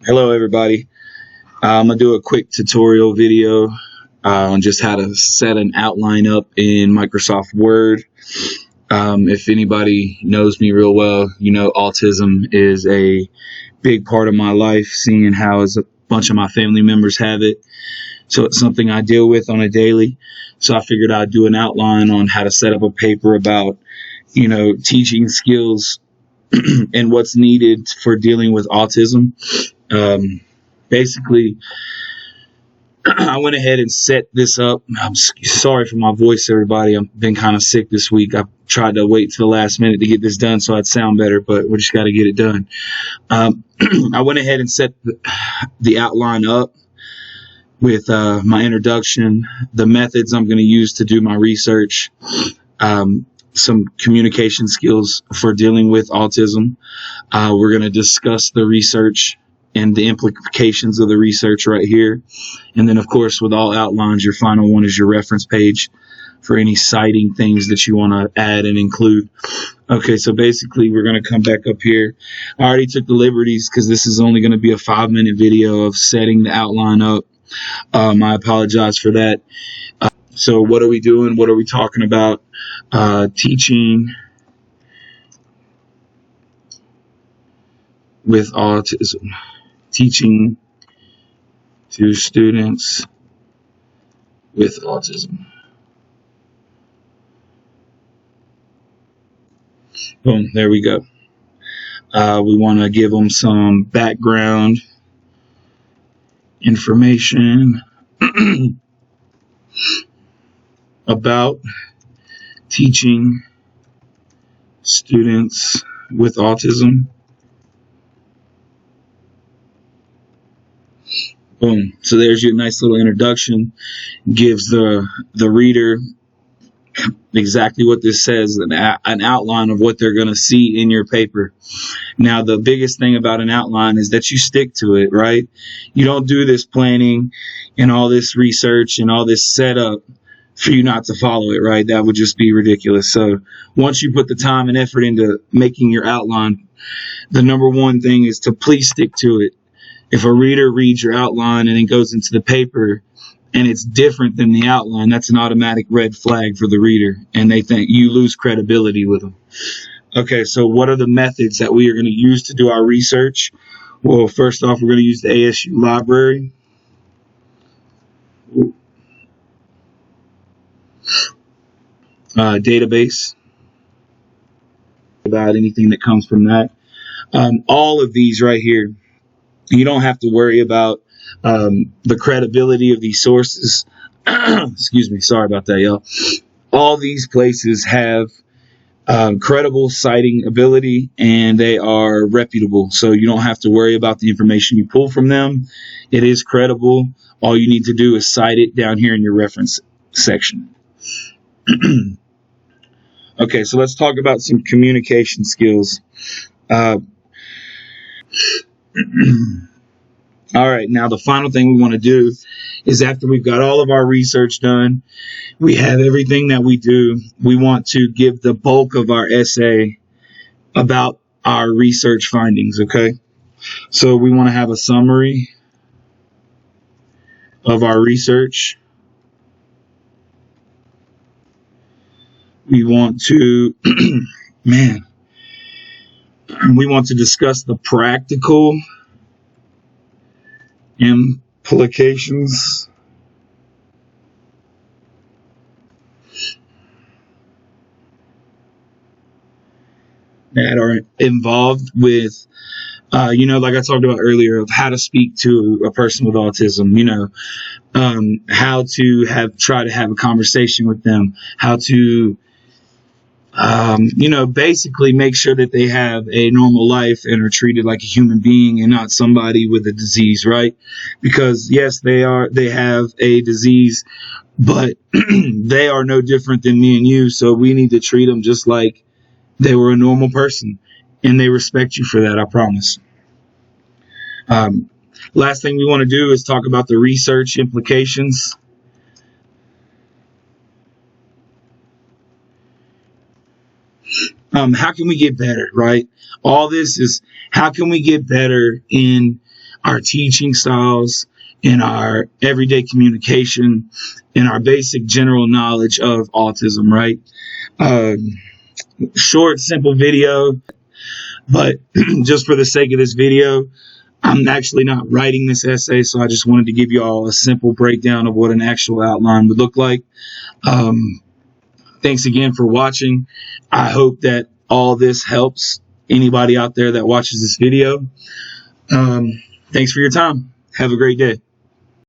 Hello, everybody. I'm going to do a quick tutorial video on just how to set an outline up in Microsoft Word. If anybody knows me real well, you know autism is a big part of my life, seeing how as a bunch of my family members have it. So it's something I deal with on a daily. So I figured I'd do an outline on how to set up a paper about, teaching skills and what's needed for dealing with autism. Basically, I went ahead and set this up. I'm sorry for my voice, everybody. I've been kind of sick this week. I tried to wait to the last minute to get this done so I'd sound better, but we just got to get it done. I went ahead and set the outline up with my introduction, the methods I'm going to use to do my research, some communication skills for dealing with autism. We're going to discuss the research and the implications of the research right here. And then, of course, with all outlines, your final one is your reference page for any citing things that you want to add and include. Okay, so basically, we're going to come back up here. I already took the liberties because this is only going to be a 5-minute video of setting the outline up. I apologize for that. So what are we doing? What are we talking about? Teaching with autism. Teaching to students with autism. Boom, there we go. We want to give them some background information about teaching students with autism. Boom. So there's your nice little introduction. Gives the reader exactly what this says, an outline of what they're going to see in your paper. Now, the biggest thing about an outline is that you stick to it, right? You don't do this planning and all this research and all this setup for you not to follow it, right? That would just be ridiculous. So once you put the time and effort into making your outline, the number one thing is to please stick to it. If a reader reads your outline and then goes into the paper and it's different than the outline, that's an automatic red flag for the reader, and they think you lose credibility with them. Okay, so what are the methods that we are going to use to do our research? Well, first off, we're going to use the ASU library. Database. About anything that comes from that. All of these right here, you don't have to worry about the credibility of these sources. Excuse me, sorry about that, y'all. All these places have credible citing ability, and they are reputable. So you don't have to worry about the information you pull from them. It is credible. All you need to do is cite it down here in your reference section. Okay, so let's talk about some communication skills. All right, now the final thing we want to do is, after we've got all of our research done, we have everything that we do, we want to give the bulk of our essay about our research findings, okay? So we want to have a summary of our research. We want to, we want to discuss the practical implications that are involved with, like I talked about earlier, of how to speak to a person with autism, how to try to have a conversation with them, how to, basically make sure that they have a normal life and are treated like a human being and not somebody with a disease, right? Because yes, they have a disease, but they are no different than me and you. So we need to treat them just like they were a normal person, and they respect you for that, I promise. Last thing we want to do is talk about the research implications. How can we get better, right? All this is, how can we get better in our teaching styles, in our everyday communication, in our basic general knowledge of autism, right? Short, simple video, but just for the sake of this video, I'm actually not writing this essay, so I just wanted to give you all a simple breakdown of what an actual outline would look like. Thanks again for watching. I hope that all this helps anybody out there that watches this video. Thanks for your time. Have a great day.